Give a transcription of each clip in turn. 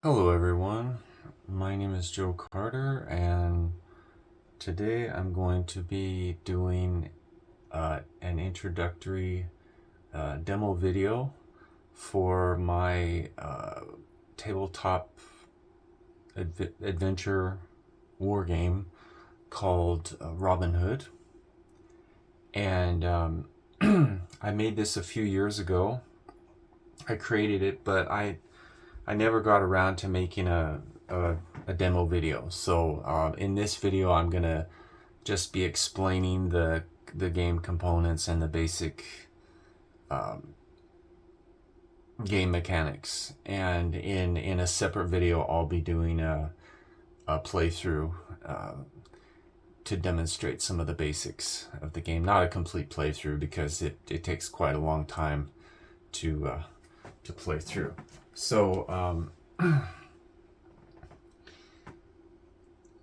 Hello everyone, my name is Joe Carter and today I'm going to be doing an introductory demo video for my tabletop adventure war game called Robin Hood. And I made this a few years ago. I created it, but I never got around to making a demo video. So in this video, I'm gonna just be explaining the game components and the basic game mechanics. And in a separate video, I'll be doing a playthrough to demonstrate some of the basics of the game. Not a complete playthrough because it takes quite a long time to play through. So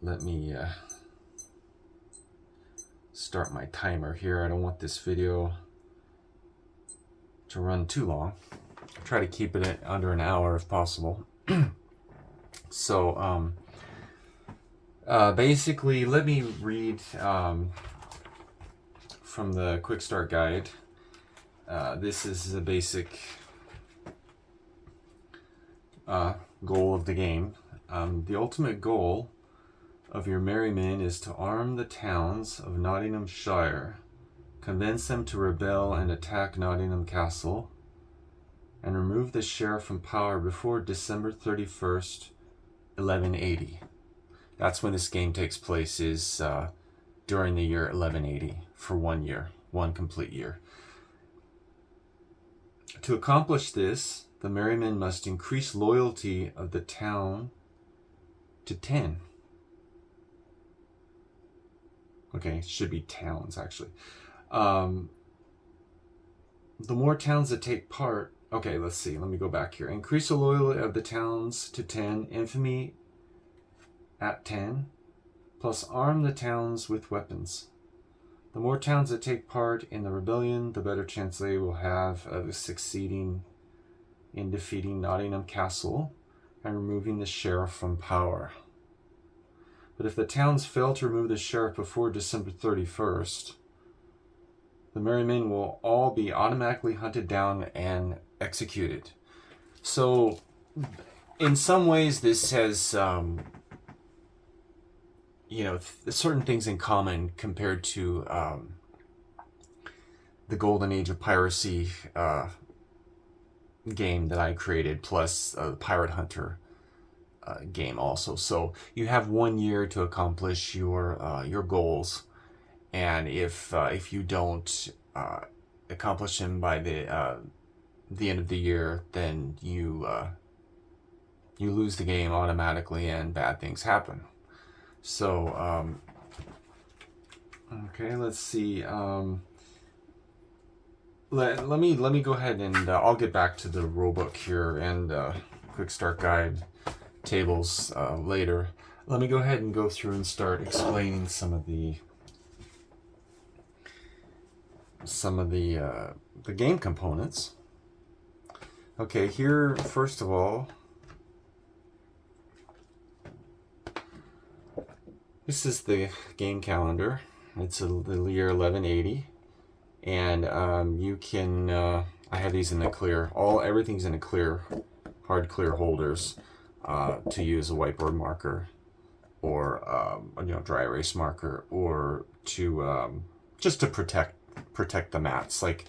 let me start my timer here. I don't want this video to run too long. I'll try to keep it at under an hour if possible. So basically, let me read from the quick start guide. This is the basic goal of the game. The ultimate goal of your merry men is to arm the towns of Nottinghamshire, convince them to rebel and attack Nottingham Castle, and remove the sheriff from power before December 31st, 1180. That's when this game takes place, is during the year 1180, for 1 year, one complete year. To accomplish this, the merry men must increase loyalty of the town to 10. Okay, it should be towns, actually. The more towns that take part... Okay, let's see. Let me go back here. Increase the loyalty of the towns to 10. Infamy at 10. Plus arm the towns with weapons. The more towns that take part in the rebellion, the better chance they will have of succeeding in defeating Nottingham Castle and removing the sheriff from power. But if the towns fail to remove the sheriff before December 31st, the merry men will all be automatically hunted down and executed. So, in some ways, this has, certain things in common compared to the Golden Age of Piracy game that I created, plus the Pirate Hunter game also. So you have 1 year to accomplish your goals, and if you don't accomplish them by the end of the year, then you lose the game automatically, and bad things happen. So okay, let's see. Let me go ahead and I'll get back to the rulebook here and quick start guide tables later. Let me go ahead and go through and start explaining some of the game components. Okay, here first of all, this is the game calendar. It's the year 1180, and you can I have these in the clear. Everything's in a clear, hard clear holders. To use a whiteboard marker or dry erase marker, or to just to protect the mats. Like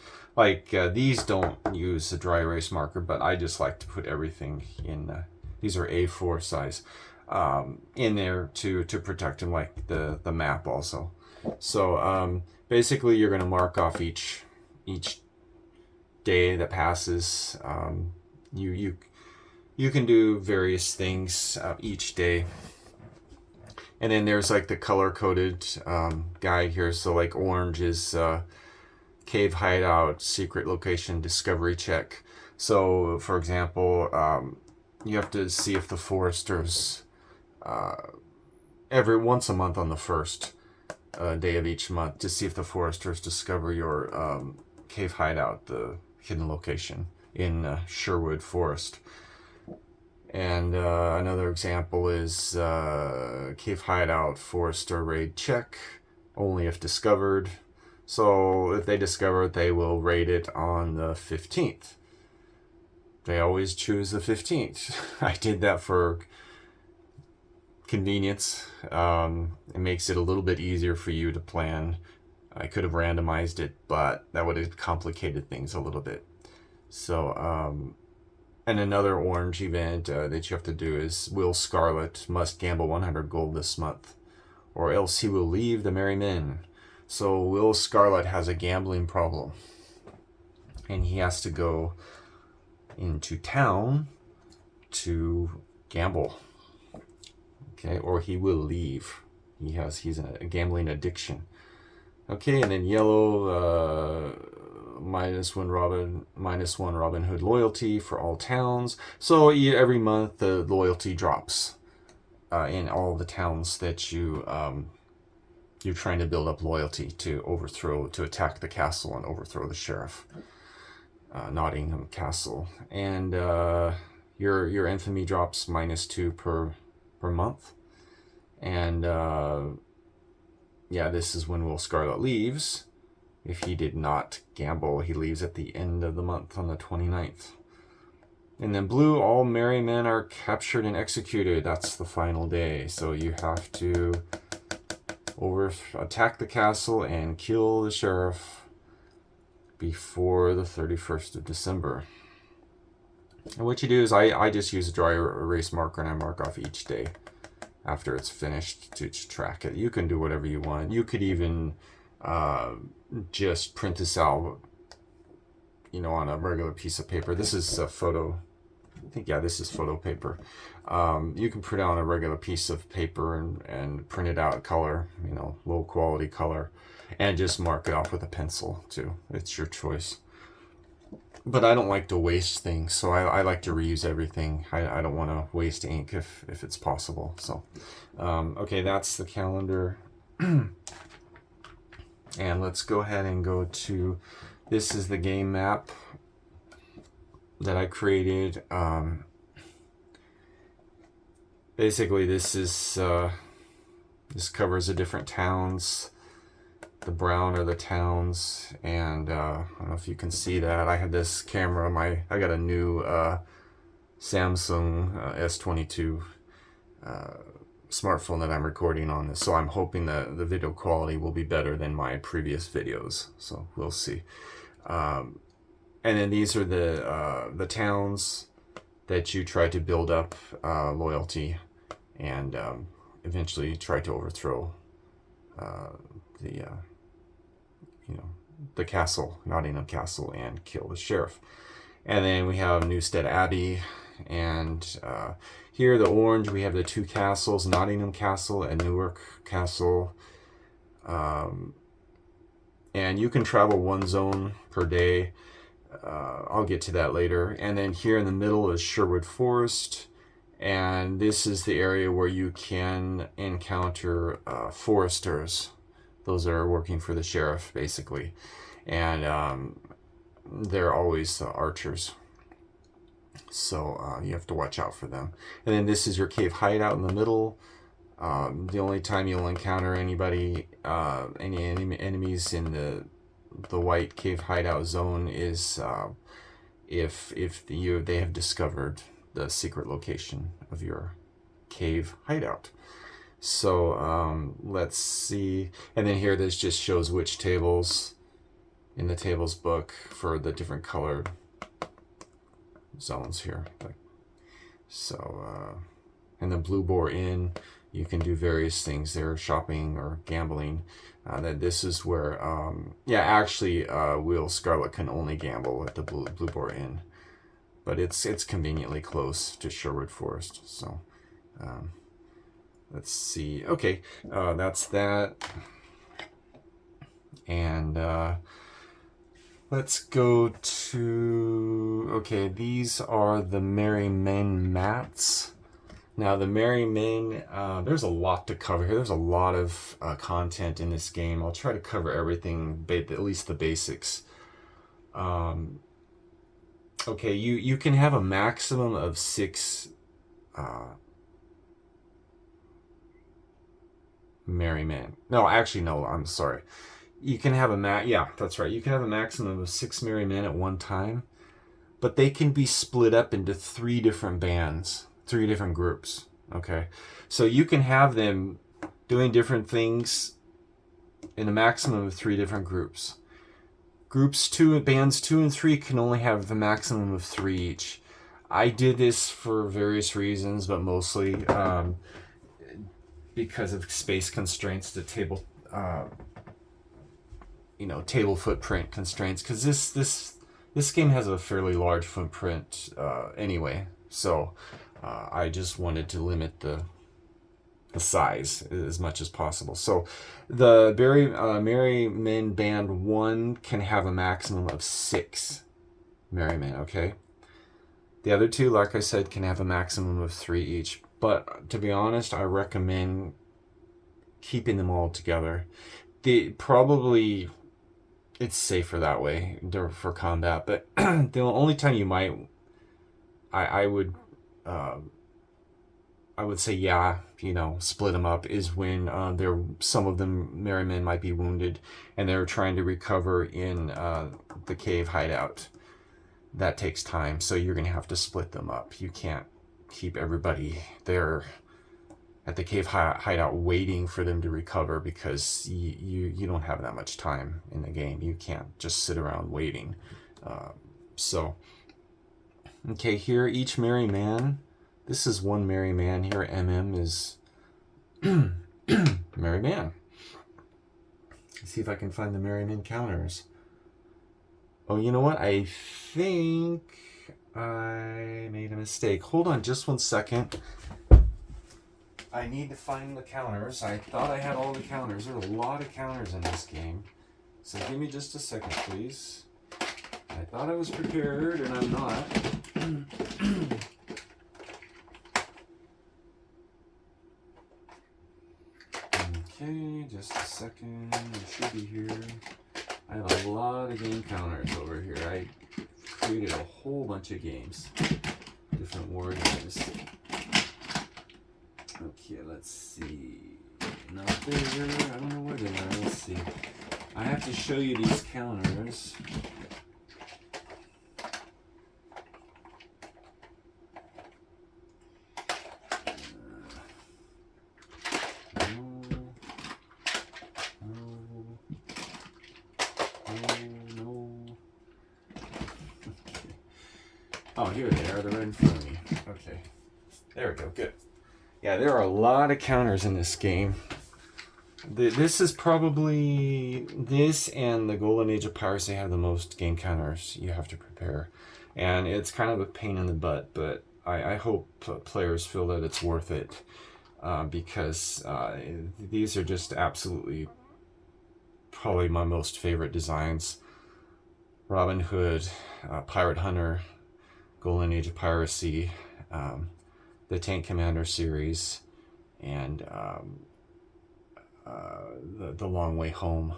these don't use a dry erase marker, but I just like to put everything in. These are A4 size in there to protect them, like the map also. So basically, you're going to mark off each day that passes. You can do various things each day. And then there's like the color-coded guide here. So like orange is cave hideout, secret location, discovery check. So for example, you have to see if the foresters every once a month on the first day of each month to see if the foresters discover your cave hideout, the hidden location in Sherwood Forest. And another example is cave hideout, forester raid check, only if discovered. So if they discover it, they will raid it on the 15th. They always choose the 15th. I did that for convenience. It makes it a little bit easier for you to plan. I could have randomized it, but that would have complicated things a little bit. So, and another orange event that you have to do is Will Scarlet must gamble 100 gold this month, or else he will leave the Merry Men. So Will Scarlet has a gambling problem, and he has to go into town to gamble. Okay, or he will leave. He's a gambling addiction. Okay, and then yellow, -1 Robin Hood loyalty for all towns. So every month the loyalty drops in all the towns that you're trying to build up loyalty to attack the castle and overthrow the sheriff. Nottingham Castle, and your infamy drops -2 per month, and yeah, this is when Will Scarlet leaves. If he did not gamble, he leaves at the end of the month on the 29th. And then blue, all merry men are captured and executed. That's the final day. So you have to attack the castle and kill the sheriff before the 31st of December. And what you do is I just use a dry erase marker and I mark off each day after it's finished to track it. You can do whatever you want. You could even just print this out, on a regular piece of paper. This is a photo. I think, yeah, this is photo paper. You can print out a regular piece of paper and print it out color, low quality color, and just mark it off with a pencil too. It's your choice. But I don't like to waste things, so I like to reuse everything. I don't want to waste ink if it's possible. So, okay, that's the calendar. And let's go ahead and go to, this is the game map that I created. Basically, this covers the different towns. The brown are the towns, and I don't know if you can see that. I had this camera, I got a new Samsung S22 smartphone that I'm recording on this, so I'm hoping that the video quality will be better than my previous videos, so we'll see. And then these are the towns that you try to build up loyalty and eventually try to overthrow the castle, Nottingham Castle, and kill the sheriff. And then we have Newstead Abbey, and here, the orange, we have the two castles, Nottingham Castle and Newark Castle. And you can travel one zone per day. I'll get to that later. And then here in the middle is Sherwood Forest. And this is the area where you can encounter foresters. Those are working for the sheriff, basically. And they're always archers. So you have to watch out for them. And then this is your cave hideout in the middle. The only time you'll encounter anybody, any enemies in the white cave hideout zone is if they have discovered the secret location of your cave hideout. So let's see. And then here, this just shows which tables in the tables book for the different colored zones here. So and the Blue Boar Inn, you can do various things there, shopping or gambling. Then this is where actually Will Scarlet can only gamble at the Blue Boar Inn, but it's conveniently close to Sherwood Forest. So let's see. Okay, that's that. And let's go to, okay, these are the Merry Men mats. Now, the Merry Men, there's a lot to cover here. There's a lot of content in this game. I'll try to cover everything, at least the basics. Okay, you can have a maximum of 6 merry men. No, actually, no, I'm sorry. You can have yeah, that's right. You can have a maximum of 6 merry men at one time, but they can be split up into 3 different bands, 3 different groups. Okay, so you can have them doing different things in a maximum of 3 different groups. Bands 2 and 3 can only have the maximum of 3 each. I did this for various reasons, but mostly because of space constraints, the table, table footprint constraints. Because this game has a fairly large footprint anyway, so I just wanted to limit the size as much as possible. So the Merry Men Band 1 can have a maximum of 6 Merry Men, okay? The other 2, like I said, can have a maximum of 3 each. But to be honest, I recommend keeping them all together. It's safer that way for combat, but the only time I would say, yeah, split them up is when some of them merry men might be wounded and they're trying to recover in the cave hideout. That takes time, so you're gonna have to split them up. You can't keep everybody there at the cave hideout waiting for them to recover, because you don't have that much time in the game. You can't just sit around waiting. Okay, here each merry man. This is 1 merry man here. MM is merry man. Let's see if I can find the merry men counters. Oh, you know what? I think I made a mistake. Hold on just 1 second. I need to find the counters. I thought I had all the counters. There are a lot of counters in this game. So give me just a second, please. I thought I was prepared, and I'm not. Okay, just a second. It should be here. I have a lot of game counters over here. I created a whole bunch of games. Different war games. Okay, let's see. Not there. I don't know where they are. Let's see. I have to show you these counters. Oh, here they are. They're right in front of me. Okay. There we go. Good. Yeah, there are a lot of counters in this game. This is probably... This and the Golden Age of Piracy have the most game counters you have to prepare. And it's kind of a pain in the butt, but I hope players feel that it's worth it. Because these are just absolutely probably my most favorite designs. Robin Hood, Pirate Hunter, Golden Age of Piracy, the Tank Commander series, and the Long Way Home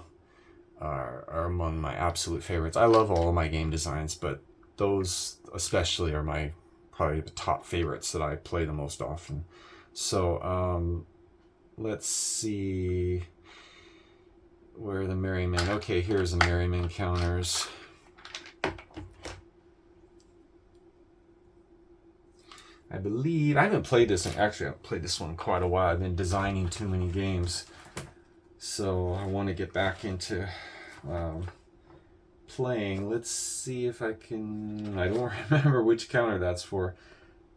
are among my absolute favorites. I love all of my game designs, but those especially are probably the top favorites that I play the most often. So let's see where are the merry men. Okay, here's the merry men counters. I believe, I haven't played this, actually I haven't played this one in quite a while. I've been designing too many games. So I want to get back into playing. Let's see if I can, I don't remember which counter that's for.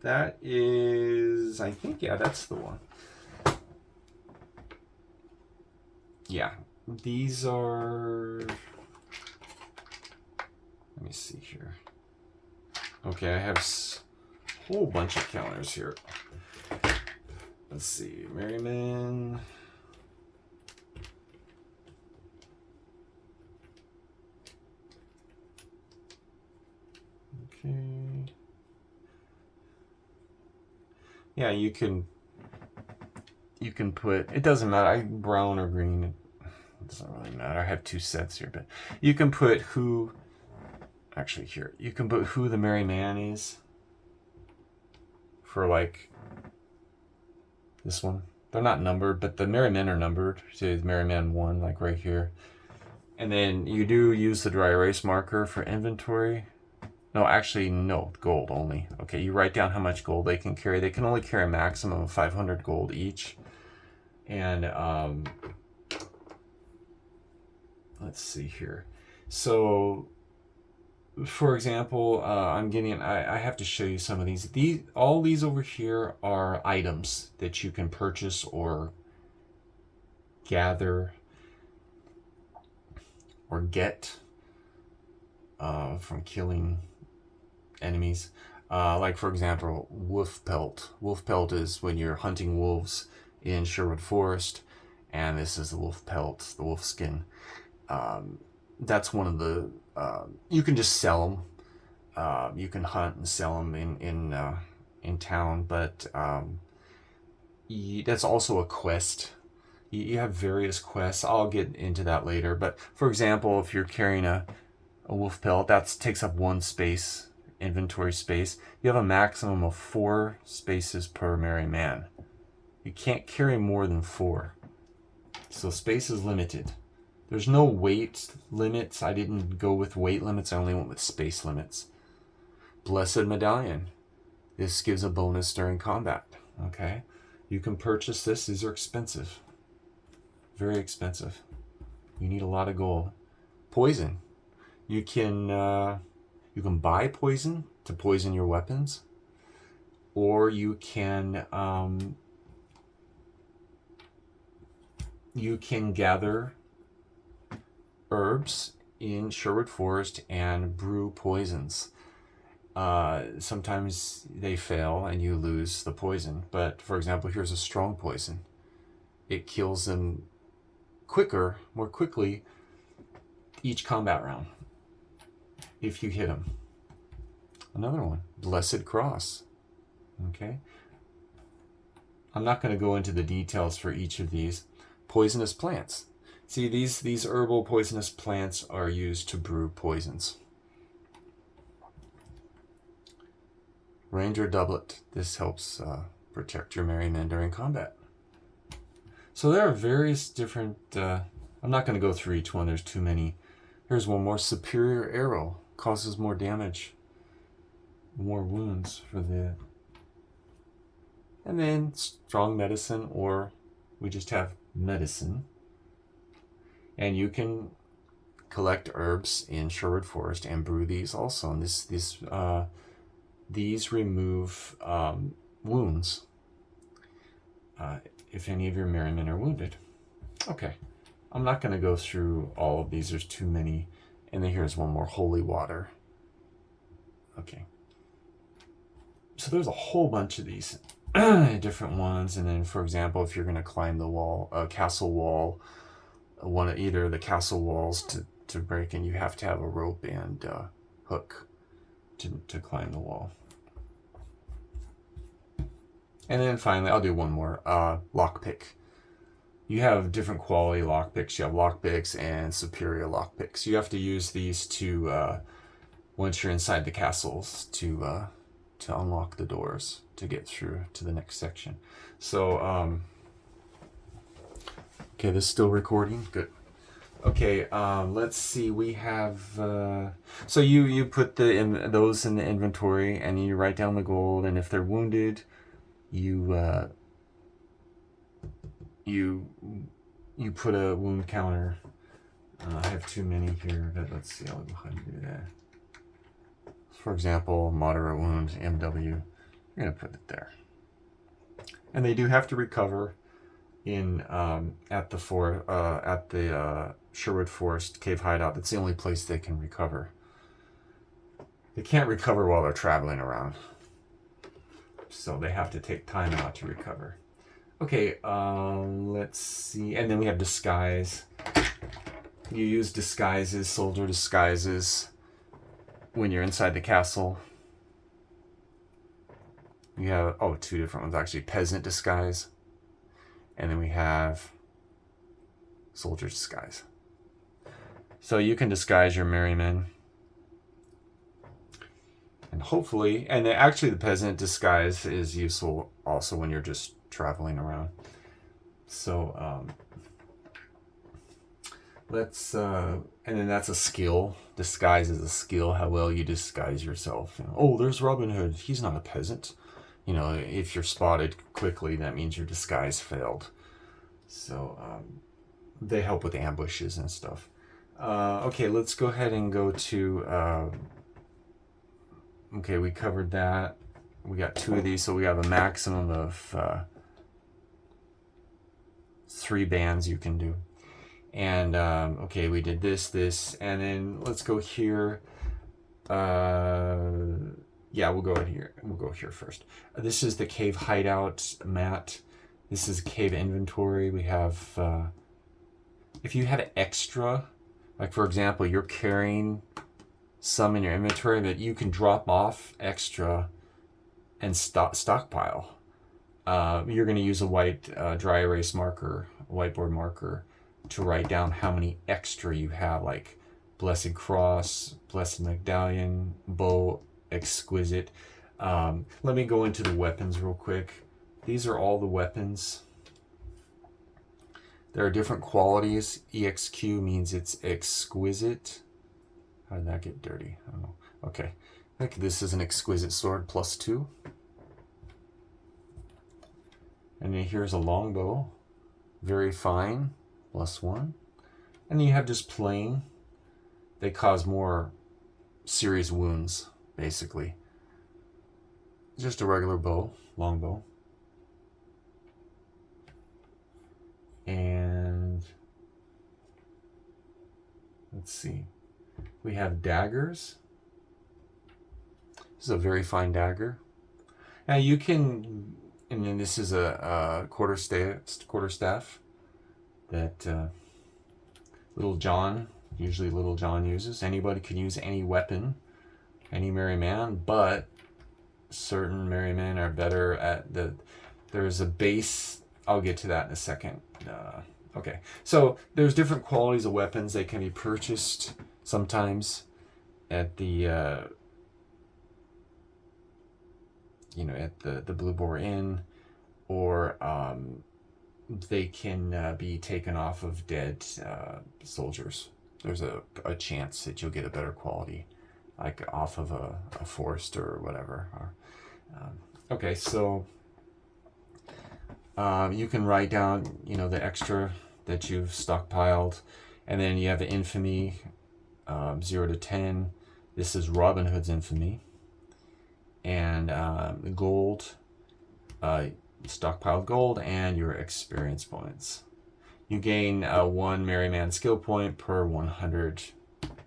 That is, I think, yeah, that's the one. Yeah, these are, let me see here. Okay, I have whole bunch of counters here. Let's see, Merryman. Okay. Yeah, you can put, it doesn't matter, brown or green, it doesn't really matter. I have 2 sets here, but you can put who, actually here, you can put who the merry man is. For like This one. They're not numbered, but the merry men are numbered. So merry man 1, like right here. And then you do use the dry erase marker for inventory. No, actually, no, gold only. Okay, you write down how much gold they can carry. They can only carry a maximum of 500 gold each. And let's see here. So, for example, I have to show you some of these. All these over here are items that you can purchase or gather or get from killing enemies. Like, for example, wolf pelt. Wolf pelt is when you're hunting wolves in Sherwood Forest, and this is the wolf pelt, the wolf skin. That's one of the... you can just sell them. You can hunt and sell them in town, but that's also a quest. You have various quests. I'll get into that later. But for example, if you're carrying a wolf pelt, that takes up 1 space, inventory space. You have a maximum of 4 spaces per merry man. You can't carry more than 4. So space is limited. There's no weight limits. I didn't go with weight limits. I only went with space limits. Blessed Medallion. This gives a bonus during combat. Okay. You can purchase this. These are expensive. Very expensive. You need a lot of gold. Poison. You can buy poison to poison your weapons, or you can gather herbs in Sherwood Forest and brew poisons. Sometimes they fail and you lose the poison, but for example, here's a strong poison. It kills them more quickly each combat round if you hit them. Another one, Blessed Cross. Okay. I'm not going to go into the details for each of these. Poisonous plants. See, these herbal poisonous plants are used to brew poisons. Ranger Doublet. This helps protect your merry men during combat. So there are various different... I'm not going to go through each one. There's too many. Here's one more. Superior Arrow. Causes more damage. More wounds for the... And then Strong Medicine, or we just have Medicine. And you can collect herbs in Sherwood Forest and brew these also. And these remove wounds if any of your merry men are wounded. Okay, I'm not going to go through all of these. There's too many. And then here's one more, Holy Water. Okay. So there's a whole bunch of these different ones. And then, for example, if you're going to climb the wall, castle wall, either the castle walls to break in, you have to have a rope and hook to climb the wall. And then finally, I'll do one more. Lockpick. You have different quality lockpicks. You have lockpicks and superior lockpicks. You have to use these to, once you're inside the castles, to unlock the doors to get through to the next section. So, okay, this is still recording. Good. Okay, let's see. We have so you put those in the inventory, and you write down the gold. And if they're wounded, you put a wound counter. I have too many here, but let's see. I'll go ahead and do that. For example, moderate wound, MW. You're gonna put it there, and they do have to recover in at the Sherwood Forest Cave Hideout. That's the only place they can recover. They can't recover while they're traveling around, so they have to take time out to recover. Okay, let's see. And then we have disguise. You use disguises, soldier disguises, when you're inside the castle. You have, two different ones actually. Peasant disguise. And then we have soldier disguise. So you can disguise your merry men. And hopefully, and actually the peasant disguise is useful also when you're just traveling around. So let's and then that's a skill. Disguise is a skill, how well you disguise yourself. You know, oh, there's Robin Hood, he's not a peasant. You know, if you're spotted quickly, that means your disguise failed. So they help with ambushes and stuff. Okay, let's go ahead and go to okay, we covered that. We got 2 of these, so we have a maximum of 3 bands you can do. And okay, we did this, and then let's go here. Yeah, we'll go here. We'll go here first. This is the cave hideout mat. This is cave inventory. We have, if you have extra, like for example, you're carrying some in your inventory that you can drop off extra and stockpile. You're going to use a white dry erase marker, whiteboard marker, to write down how many extra you have, like Blessed Cross, Blessed Medallion, Bow, Exquisite. Let me go into the weapons real quick. These are all the weapons. There are different qualities. EXQ means it's exquisite. How did that get dirty? I don't know. Okay. I think this is an exquisite sword, +2. And then here's a longbow, very fine, +1. And then you have just plain. They cause more serious wounds, basically. Just a regular bow, longbow. And let's see. We have daggers. This is a very fine dagger. Now you can, and then this is a quarterstaff that Little John, usually Little John uses. Anybody can use any weapon, any merry man, but certain merry men are better at there's a base. I'll get to that in a second. Okay, so there's different qualities of weapons. They can be purchased sometimes at the at the Blue Boar Inn, or they can be taken off of dead soldiers. There's a chance that you'll get a better quality, like off of a forest or whatever. Okay, so you can write down, the extra that you've stockpiled, and then you have the infamy, 0 to 10. This is Robin Hood's infamy, and the gold, stockpiled gold, and your experience points. You gain 1 Merryman skill point per 100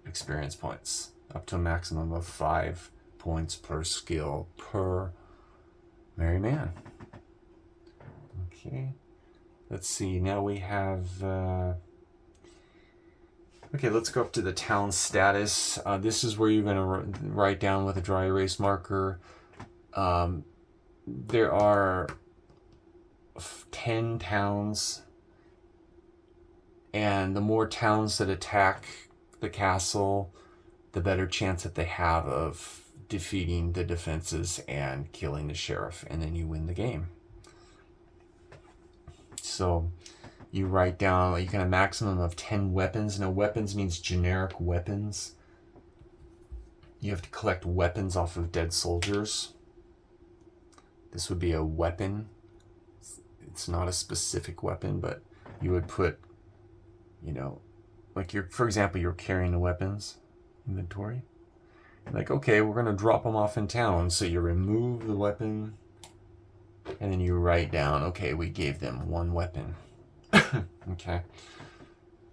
experience points, up to a maximum of 5 points per skill per Merryman. Okay, let's see. Now we have. Okay, let's go up to the town status. This is where you're going to write down with a dry erase marker. There are 10 towns, and the more towns that attack the castle, the better chance that they have of defeating the defenses and killing the sheriff, and then you win the game. So you write down, you can have a maximum of 10 weapons. Now, weapons means generic weapons. You have to collect weapons off of dead soldiers. This would be a weapon. It's not a specific weapon, but you would put, like for example, you're carrying the weapons inventory. Like, okay, we're going to drop them off in town. So you remove the weapon, and then you write down, okay, we gave them 1 weapon. Okay.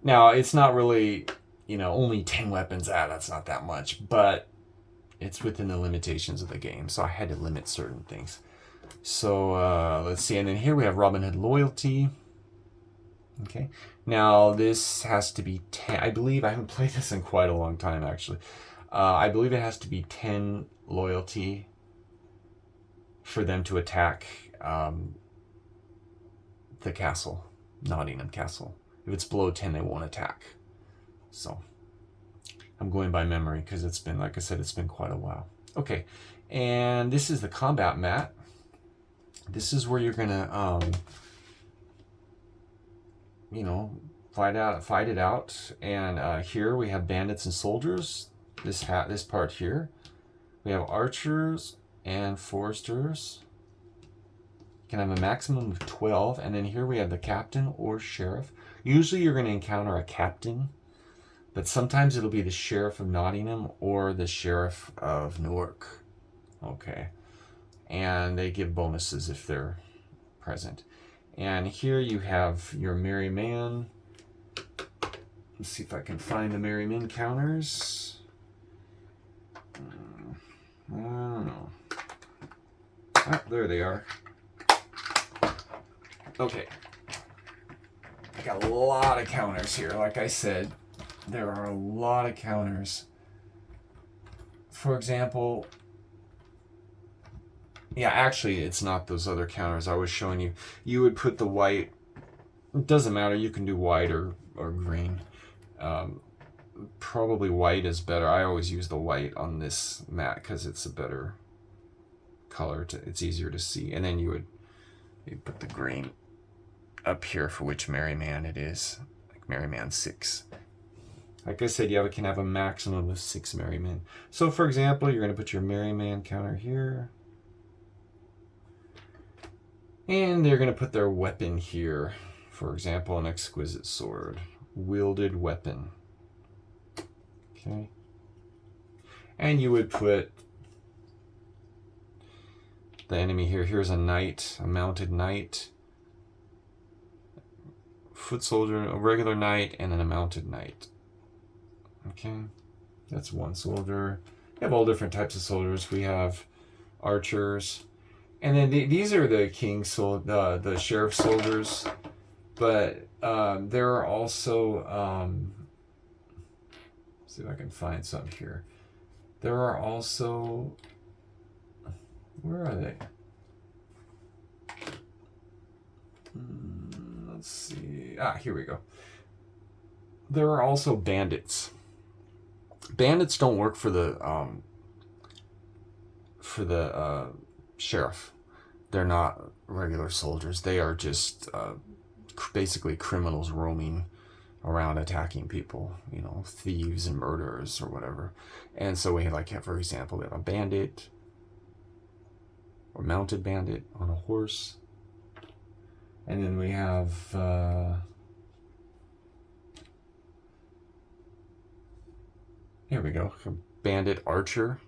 Now, it's not really, only 10 weapons. That's not that much, but it's within the limitations of the game. So I had to limit certain things. So let's see. And then here we have Robin Hood loyalty. Okay. Now, this has to be 10. I believe I haven't played this in quite a long time, actually. I believe it has to be 10 loyalty for them to attack the castle, Nottingham Castle. If it's below 10, they won't attack. So I'm going by memory because it's been, like I said, it's been quite a while. Okay, and this is the combat mat. this is where you're gonna, you know, fight it out. And here we have bandits and soldiers. This part here, we have archers and foresters. You can have a maximum of 12, and then here we have the captain or sheriff. Usually you're going to encounter a captain, but sometimes it'll be the sheriff of Nottingham or the sheriff of Newark. Okay, and they give bonuses if they're present. And here you have your merry man. Let's see if I can find the merry men counters. I don't know. Ah, there they are. Okay. I got a lot of counters here. Like I said, there are a lot of counters. For example, yeah, actually, it's not those other counters I was showing you. You would put the white. It doesn't matter. You can do white or green. Probably white is better. I always use the white on this mat because it's a better color. It's easier to see. And then you put the green up here for which merry man it is. Like merry man 6. Like I said, you can have a maximum of 6 merry men. So for example, you're going to put your merry man counter here. And they're going to put their weapon here. For example, an exquisite sword. Wielded weapon. Okay. And you would put the enemy here. Here's a knight, a mounted knight. Foot soldier, a regular knight, and then a mounted knight. Okay. That's one soldier. We have all different types of soldiers. We have archers. And then these are the the sheriff soldiers. But there are also, see if I can find some here. There are also, where are they? Let's see. Here we go. There are also bandits. Bandits don't work for the sheriff. They're not regular soldiers. They are just basically criminals roaming around attacking people, you know, thieves and murderers or whatever. And so we have, for example, we have a bandit or mounted bandit on a horse. And then we have here we go, a bandit archer.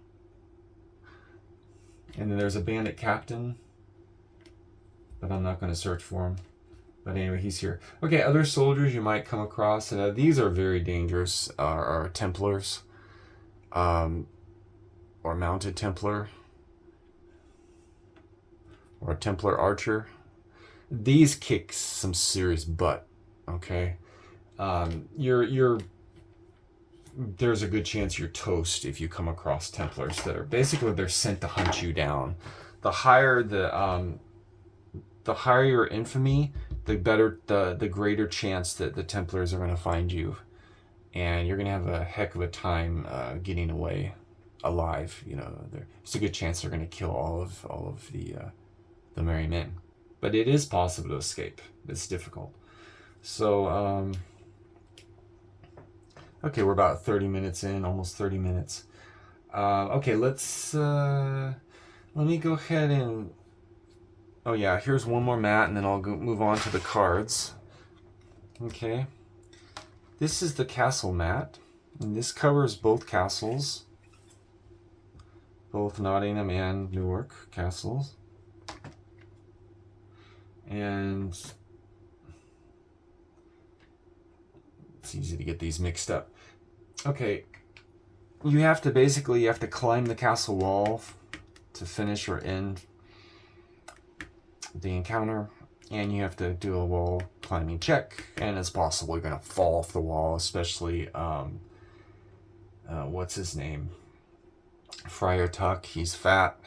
And then there's a bandit captain, but I'm not going to search for him. But anyway, he's here. Okay, other soldiers you might come across. These are very dangerous. Are Templars, or mounted Templar, or a Templar archer. These kick some serious butt. Okay, there's a good chance you're toast if you come across Templars that are basically they're sent to hunt you down. The higher your infamy, the better, the greater chance that the Templars are going to find you, and you're going to have a heck of a time getting away alive. You know, there's a good chance they're going to kill all of the merry men, but it is possible to escape. It's difficult. So okay, we're about 30 minutes in, almost 30 minutes. Okay, let me go ahead and. Oh yeah, here's one more mat, and then I'll move on to the cards. Okay. This is the castle mat, and this covers both castles. Both Nottingham and Newark castles. And it's easy to get these mixed up. Okay. You have to climb the castle wall to finish or end the encounter, and you have to do a wall climbing check, and it's possible you're going to fall off the wall, especially what's his name, Friar Tuck. He's fat,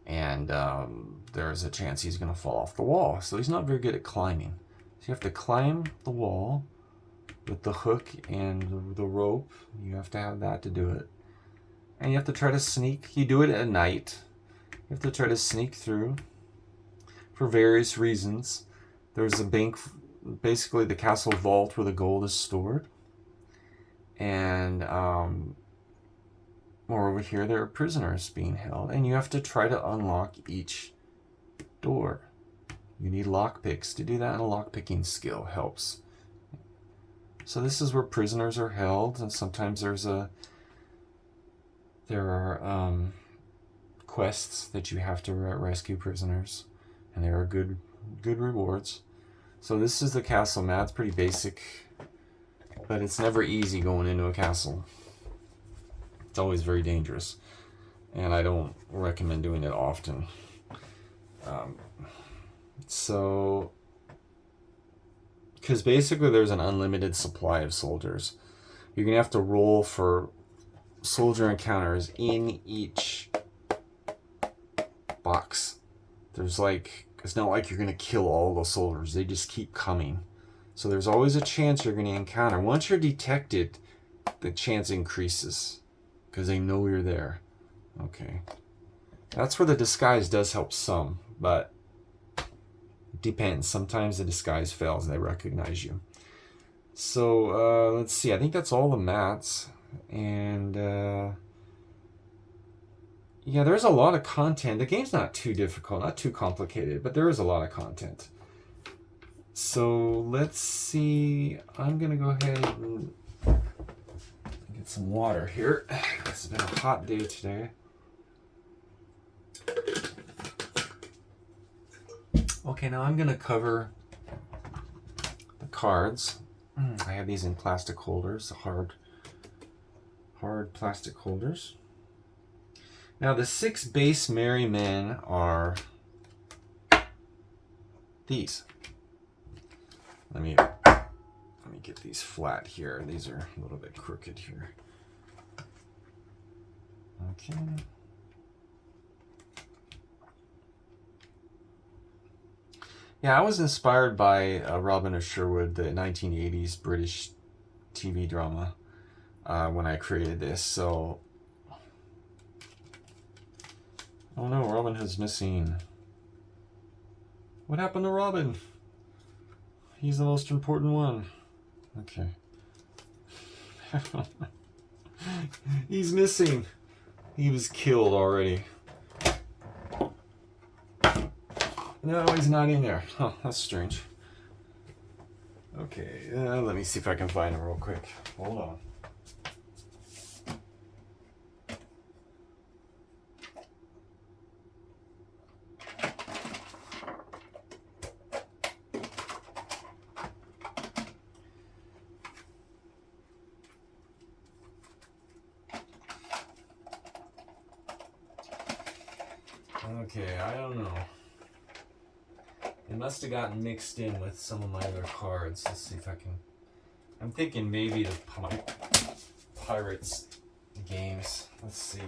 and there's a chance he's going to fall off the wall, so he's not very good at climbing. So you have to climb the wall with the hook and the rope. You have to have that to do it, and you have to try to sneak. You do it at night. You have to try to sneak through. for various reasons. There's a bank, basically the castle vault where the gold is stored. And more over here, there are prisoners being held, and you have to try to unlock each door. You need lockpicks to do that, and a lockpicking skill helps. So this is where prisoners are held, and sometimes there are quests that you have to rescue prisoners, and there are good rewards. So this is the castle map. It's pretty basic, but it's never easy going into a castle. It's always very dangerous, and I don't recommend doing it often. Because basically there's an unlimited supply of soldiers. You're going to have to roll for soldier encounters in each box. It's not like you're going to kill all the soldiers. They just keep coming. So there's always a chance you're going to encounter. Once you're detected, the chance increases because they know you're there. Okay. That's where the disguise does help some, but it depends. Sometimes the disguise fails and they recognize you. So let's see. I think that's all the mats. And yeah, there's a lot of content. The game's not too difficult, not too complicated, but there is a lot of content. So let's see. I'm going to go ahead and get some water here. It's been a hot day today. Okay, now I'm going to cover the cards. I have these in plastic holders, hard plastic holders. Now the 6 base merry men are these. Let me get these flat here. These are a little bit crooked here. Okay. Yeah, I was inspired by Robin of Sherwood, the 1980s British TV drama, when I created this. So, oh no, Robin Hood's missing. What happened to Robin? He's the most important one. Okay. He's missing. He was killed already. No, he's not in there. Huh, that's strange. Okay, let me see if I can find him real quick. Hold on. Okay, I don't know. It must have gotten mixed in with some of my other cards. Let's see if I can... I'm thinking maybe the Pirates games. Let's see.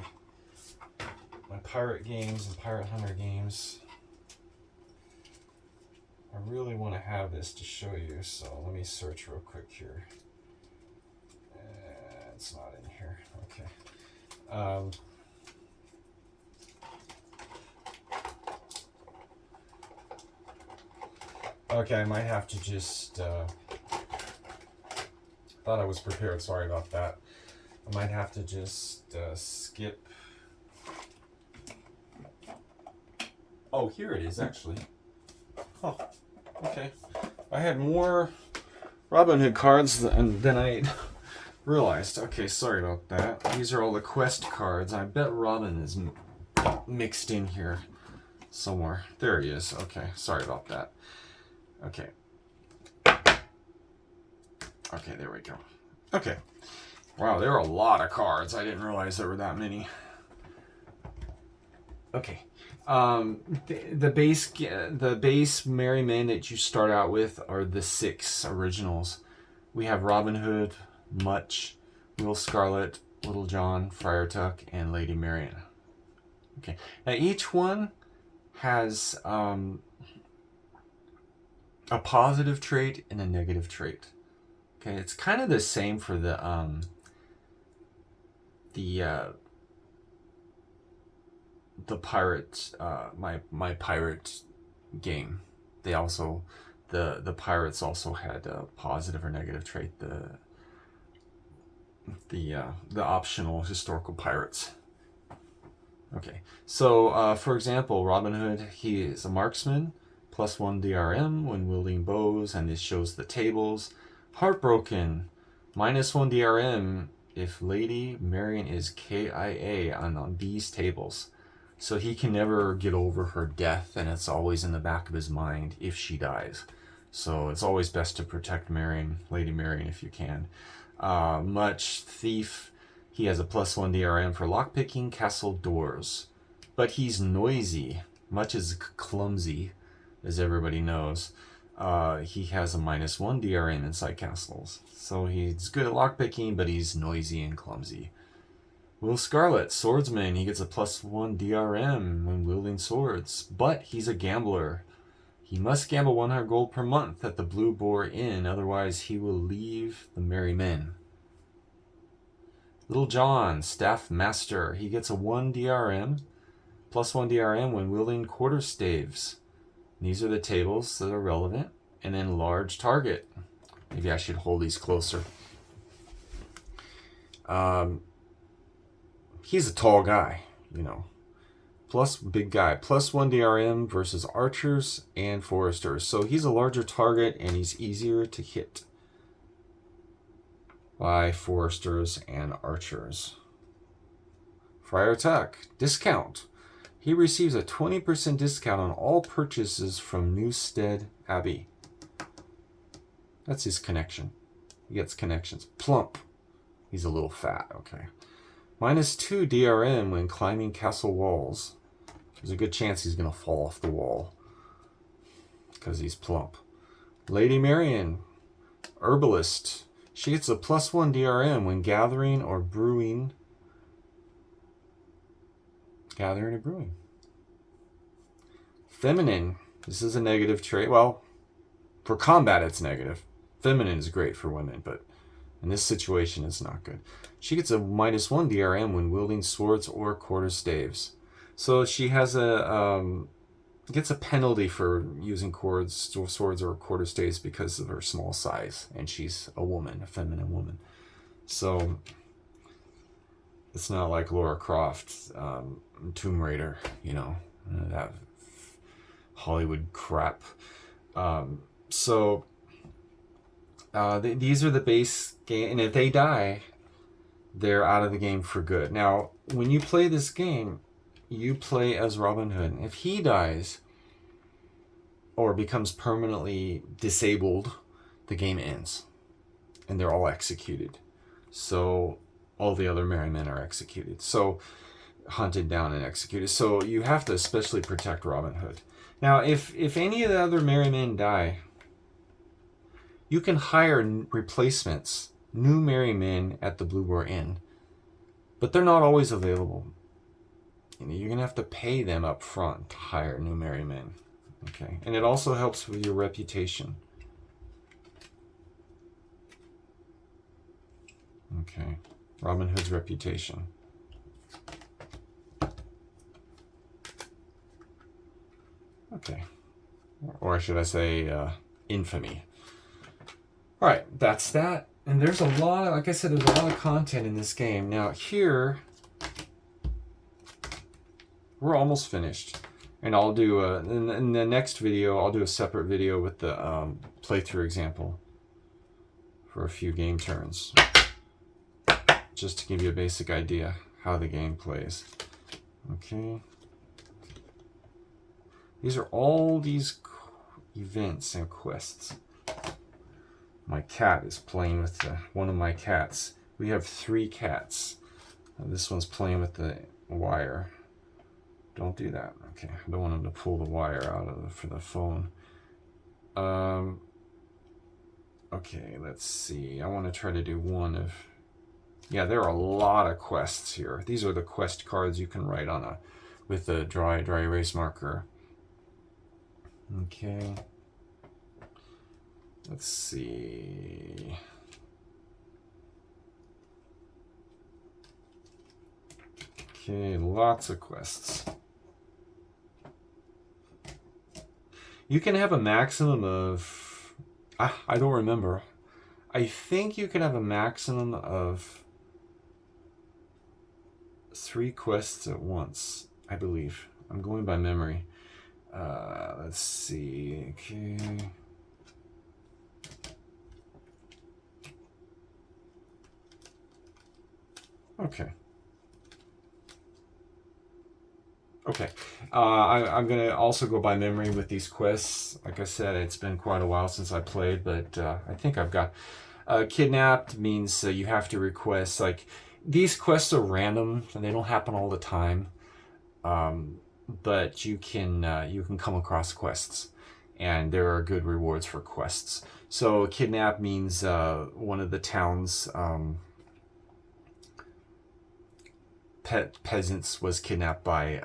My Pirate games and Pirate Hunter games. I really want to have this to show you, so let me search real quick here. It's not in here. Okay. Okay, I might have to just, thought I was prepared, sorry about that. I might have to just skip. Oh, here it is, actually. Oh, okay. I had more Robin Hood cards than I realized. Okay, sorry about that. These are all the quest cards. I bet Robin is mixed in here somewhere. There he is. Okay, sorry about that. Okay. Okay, there we go. Okay. Wow, there are a lot of cards. I didn't realize there were that many. Okay. The base merry men that you start out with are the 6 originals. We have Robin Hood, Much, Will Scarlet, Little John, Friar Tuck, and Lady Marian. Okay. Now each one has a positive trait and a negative trait. Okay, it's kind of the same for the pirate, my pirate game. They also, the pirates also had a positive or negative trait. The optional historical pirates. Okay, so for example, Robin Hood, he is a marksman, +1 DRM when wielding bows, and this shows the tables. Heartbroken, -1 DRM if Lady Marian is KIA on these tables. So he can never get over her death, and it's always in the back of his mind if she dies. So it's always best to protect Marian, Lady Marian, if you can. Much Thief, he has a +1 DRM for lockpicking castle doors. But he's noisy. Much is clumsy, as everybody knows. He has a -1 DRM inside castles. So he's good at lockpicking, but he's noisy and clumsy. Will Scarlet, swordsman, he gets a +1 DRM when wielding swords, but he's a gambler. He must gamble 100 gold per month at the Blue Boar Inn, otherwise he will leave the Merry Men. Little John, staff master, he gets a 1 DRM, +1 DRM when wielding quarterstaves. These are the tables that are relevant. And then large target. Maybe I should hold these closer. He's a tall guy, you know. Plus big guy. +1 DRM versus archers and foresters. So he's a larger target and he's easier to hit by foresters and archers. Friar Tuck, discount. He receives a 20% discount on all purchases from Newstead Abbey. That's his connection. He gets connections. Plump. He's a little fat, okay. -2 DRM when climbing castle walls. There's a good chance he's going to fall off the wall because he's plump. Lady Marian, herbalist. She gets a +1 DRM when gathering or brewing. Gathering or brewing. Feminine. This is a negative trait. Well, for combat it's negative. Feminine is great for women, but in this situation it's not good. She gets a -1 DRM when wielding swords or quarterstaves. So she has gets a penalty for using swords or quarterstaves because of her small size, and she's a woman, a feminine woman. So it's not like Laura Croft, Tomb Raider, you know, that Hollywood crap. These are the base game, and if they die, they're out of the game for good. Now, when you play this game, you play as Robin Hood. If he dies or becomes permanently disabled, the game ends, and they're all executed. So all the other merry men are executed. So hunted down and executed. So you have to especially protect Robin Hood. Now, if any of the other merry men die, you can hire replacements, new merry men at the Blue Boar Inn, but they're not always available. You know, you're gonna have to pay them up front to hire new merry men. Okay, and it also helps with your reputation. Okay, Robin Hood's reputation. Okay, or should I say infamy. All right, that's that. And there's a lot of, like I said, there's a lot of content in this game. Now here, we're almost finished. And I'll do, in the next video, I'll do a separate video with the playthrough example for a few game turns. Just to give you a basic idea how the game plays. Okay. These are all these events and quests. My cat is playing with one of my cats. We have 3 cats. This one's playing with the wire. Don't do that. Okay, I don't want him to pull the wire out for the phone. Okay, let's see. I want to try to do one of... Yeah, there are a lot of quests here. These are the quest cards you can write on with a dry erase marker. Okay. Let's see. Okay, lots of quests. You can have a maximum of... I don't remember. I think you can have a maximum of 3 quests at once, I believe. I'm going by memory. Let's see. Okay. Okay. Okay. I'm going to also go by memory with these quests. Like I said, it's been quite a while since I played, but I think I've got... kidnapped means you have to request, like, these quests are random, and they don't happen all the time. But you can come across quests, and there are good rewards for quests. So kidnap means one of the town's peasants was kidnapped by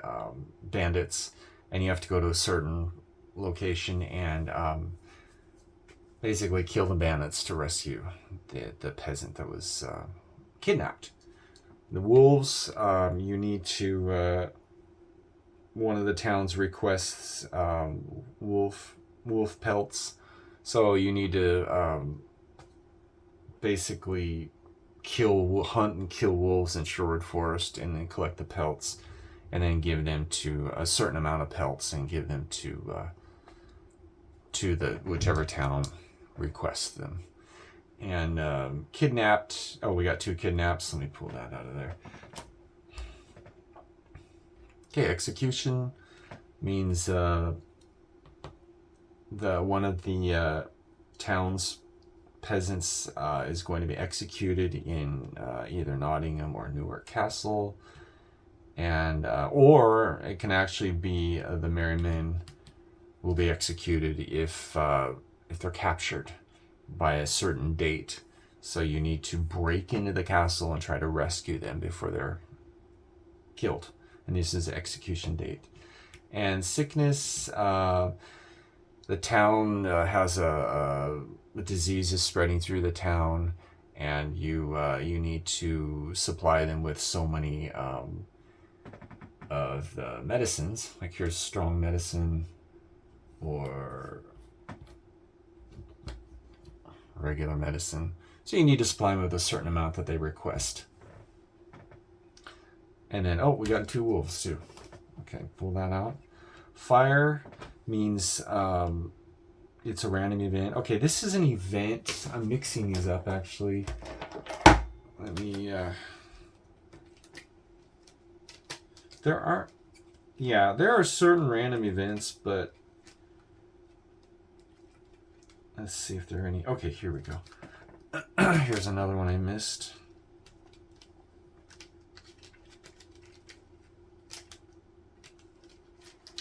bandits, and you have to go to a certain location and basically kill the bandits to rescue the peasant that was kidnapped. The wolves, you need to... one of the town's requests wolf pelts. So you need to basically hunt and kill wolves in Sherwood Forest, and then collect the pelts, and then give them to a certain amount of pelts, and give them to the whichever town requests them. And kidnapped. Oh, we got 2 kidnaps. Let me pull that out of there. Okay, execution means one of the town's peasants is going to be executed in either Nottingham or Newark Castle, and or it can actually be the merry men will be executed if they're captured by a certain date. So you need to break into the castle and try to rescue them before they're killed. And this is the execution date. And sickness, the town has a disease is spreading through the town, and you need to supply them with so many of the medicines. Like here's strong medicine, or regular medicine. So you need to supply them with a certain amount that they request. And then, oh, we got 2 wolves too. Okay, pull that out. Fire means it's a random event. Okay, this is an event. I'm mixing these up actually. Let me... there are certain random events, but let's see if there are any. Okay, here we go. Here's another one I missed.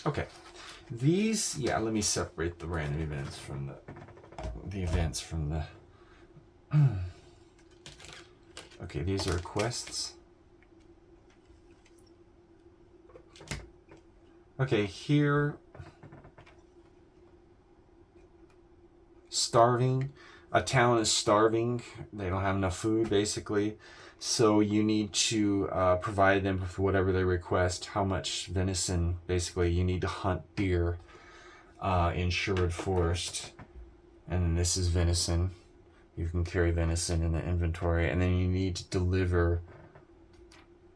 Okay, these, let me separate the random events from the events from the... Okay, these are quests. Okay, here, starving. A town is starving. They don't have enough food, basically. So you need to provide them with whatever they request. How much venison, basically. You need to hunt deer in Sherwood Forest. And then this is venison. You can carry venison in the inventory. And then you need to deliver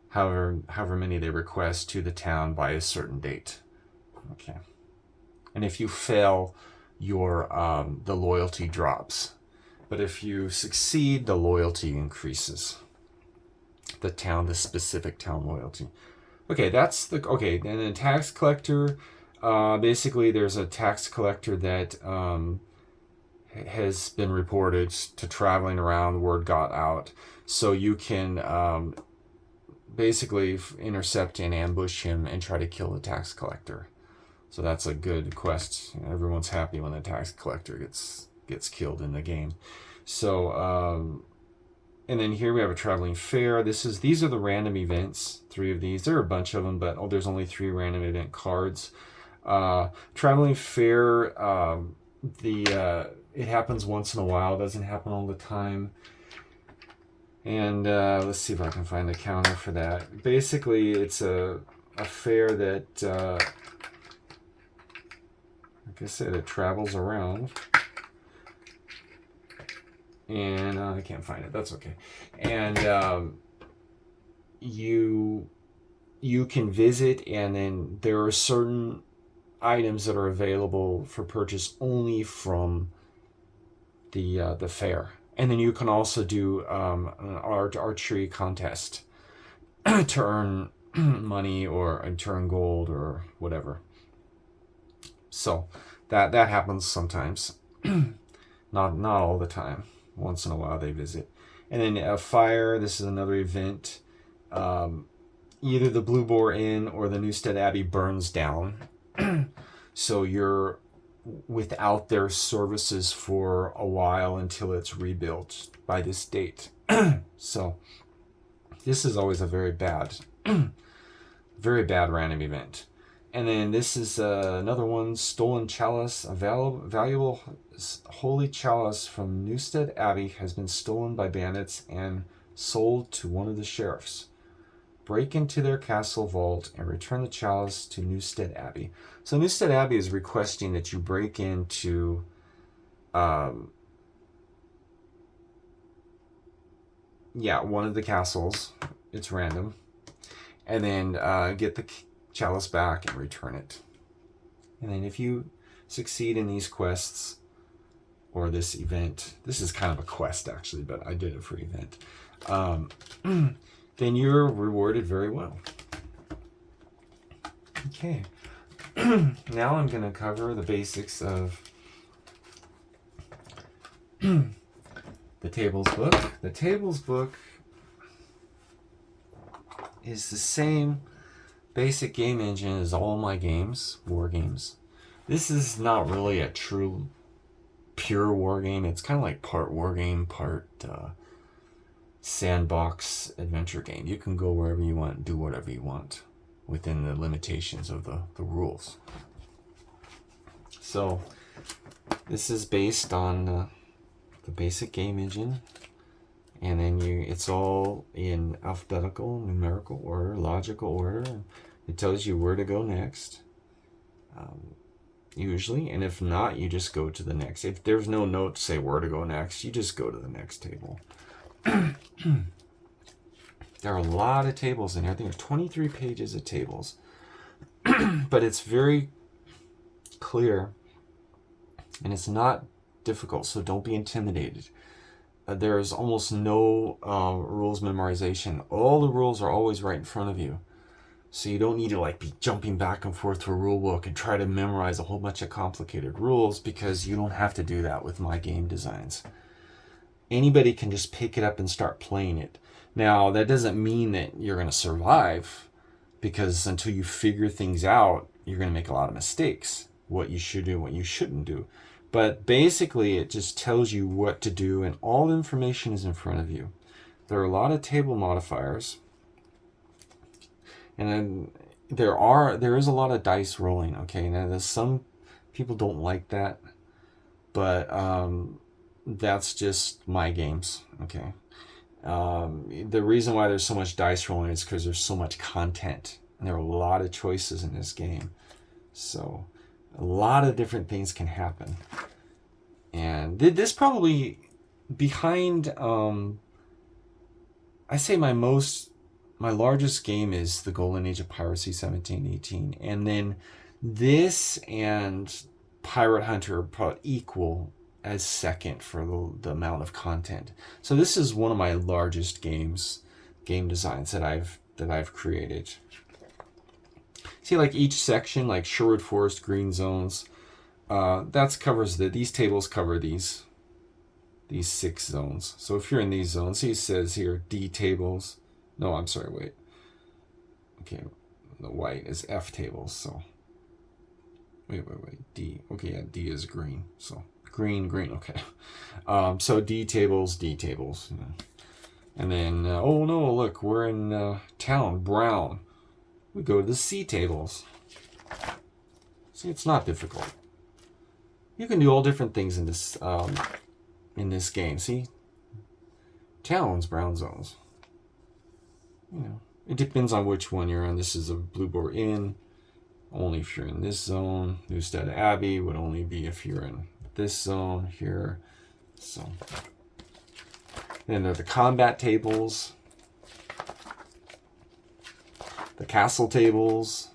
however many they request to the town by a certain date. Okay. And if you fail, your the loyalty drops. But if you succeed, the loyalty increases. The specific town loyalty. Okay, that's the... Okay, and then tax collector. Basically, there's a tax collector that has been reported to traveling around. Word got out. So you can basically intercept and ambush him and try to kill the tax collector. So that's a good quest. Everyone's happy when the tax collector gets killed in the game. So, and then here we have a traveling fair. These are the random events. 3 of these. There are a bunch of them, but there's only 3 random event cards. Traveling fair. It happens once in a while. It doesn't happen all the time. And let's see if I can find a counter for that. Basically, it's a fair that like I said, it travels around. And I can't find it. That's okay. And you can visit, and then there are certain items that are available for purchase only from the fair. And then you can also do an archery contest to earn money or to earn gold or whatever. So that happens sometimes. not all the time. Once in a while they visit. And then a fire. This is another event. Either the Blue Boar Inn or the Newstead Abbey burns down. So you're without their services for a while until it's rebuilt by this date. So this is always a very bad random event. And then this is another one, Stolen Chalice. A valuable holy chalice from Newstead Abbey has been stolen by bandits and sold to one of the sheriffs. Break into their castle vault and return the chalice to Newstead Abbey. So Newstead Abbey is requesting that you break into one of the castles. It's random. And then get the chalice back and return it. And then if you succeed in these quests or this event, this is kind of a quest actually, but I did it for event. Then you're rewarded very well. Okay. Now I'm going to cover the basics of the tables book. The tables book is the same basic game engine as all my games, war games. This is not really a true pure war game. It's kind of like part war game, part sandbox adventure game. You can go wherever you want and do whatever you want within the limitations of the rules. So this is based on the basic game engine, and then it's all in alphabetical, numerical order, logical order. It tells you where to go next, usually, and if not, you just go to the next. If there's no note to say where to go next, you just go to the next table. There are a lot of tables in here. I think there's 23 pages of tables. But it's very clear, and it's not difficult, so don't be intimidated. There's almost no rules memorization. All the rules are always right in front of you. So you don't need to be jumping back and forth to a rule book and try to memorize a whole bunch of complicated rules, because you don't have to do that with my game designs. Anybody can just pick it up and start playing it. Now, that doesn't mean that you're going to survive, because until you figure things out, you're going to make a lot of mistakes. What you should do, what you shouldn't do. But basically, it just tells you what to do, and all the information is in front of you. There are a lot of table modifiers. And then there is a lot of dice rolling, okay? Now, there's some people don't like that, but that's just my games, okay? The reason why there's so much dice rolling is because there's so much content, and there are a lot of choices in this game. So a lot of different things can happen. And this probably behind, I say my largest game is the Golden Age of Piracy 1718. And then this and Pirate Hunter are probably equal as second for the amount of content. So this is one of my largest game designs that I've created. See, each section, like Sherwood Forest, Green Zones, these tables cover these 6 zones. So if you're in these zones, see, it says here D tables. No, I'm sorry, wait. Okay, the white is F tables, so wait, D. Okay, yeah, D is green, so green, okay. So D tables. And then, oh no, look, we're in town, brown. We go to the C tables. See, it's not difficult. You can do all different things in this game. See, towns, brown zones. It depends on which one you're on. This is a Blue Boar Inn, only if you're in this zone. Newstead Abbey would only be if you're in this zone here. So then there are the combat tables, the castle tables,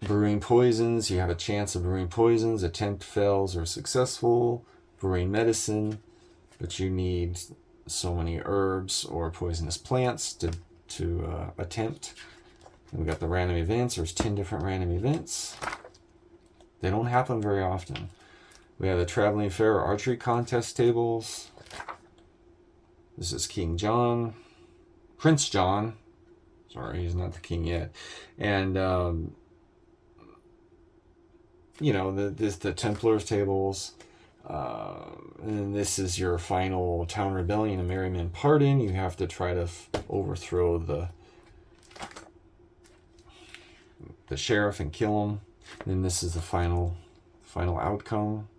brewing poisons. You have a chance of brewing poisons. Attempt fails or successful. Brewing medicine, but you need so many herbs or poisonous plants to attempt. And we got the random events. There's 10 different random events. They don't happen very often. We have the traveling fair or archery contest tables. This is King John, Prince John. Sorry, he's not the king yet. And you know, the Templars tables. And this is your final town rebellion, a Merryman pardon. You have to try to overthrow the sheriff and kill him. And this is the final outcome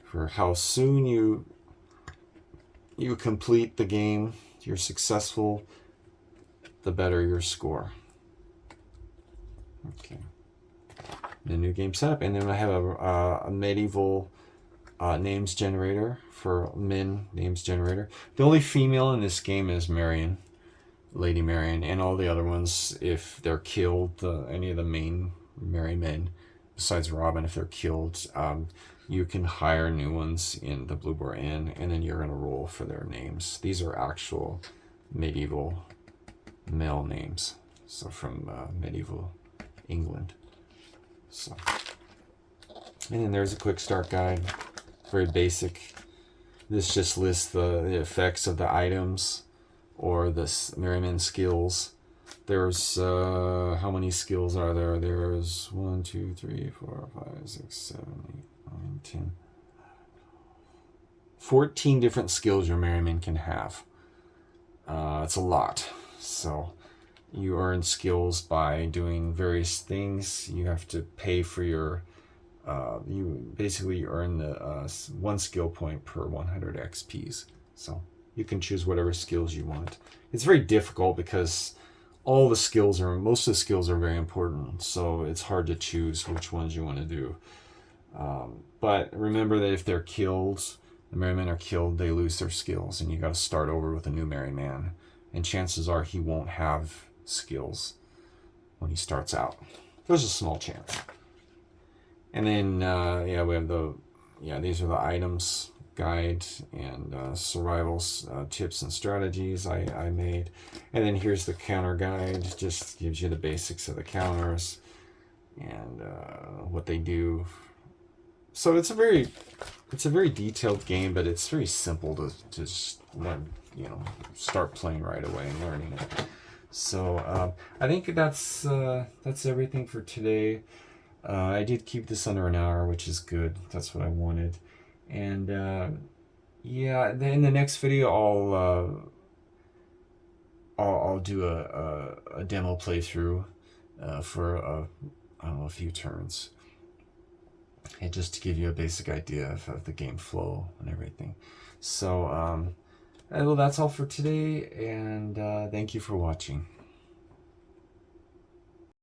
for how soon you complete the game. You're successful, the better your score. Okay. The new game setup, and then I have a medieval names generator for men names generator. The only female in this game is Marion, Lady Marion, and all the other ones, if they're killed, any of the main merry men, besides Robin, if they're killed, you can hire new ones in the Blue Boar Inn, and then you're going to roll for their names. These are actual medieval male names, so from medieval England. So, and then there's a quick start guide, very basic. This just lists the effects of the items or the Merryman skills. There's how many skills are there? There's 1, 2, 3, 4, 5, 6, 7, 8, 9, 10, 14 different skills your Merryman can have. It's a lot. So you earn skills by doing various things. You have to pay for your you basically earn the 1 skill point per 100 XPs. So you can choose whatever skills you want. It's very difficult because most of the skills are very important, so it's hard to choose which ones you want to do. But remember that if they're killed, the Merrymen are killed, they lose their skills, and you got to start over with a new Merryman. And chances are he won't have skills when he starts out. There's a small chance. And then we have these are the items guide and survival tips and strategies I made. And then here's the counter guide, just gives you the basics of the counters and what they do. So it's a very detailed game, but it's very simple to just start playing right away and learning it. So I think that's everything for today. I did keep this under an hour, which is good. That's what I wanted. And then in the next video I'll do a demo playthrough for a few turns, and just to give you a basic idea of the game flow and everything. So well, that's all for today, and thank you for watching.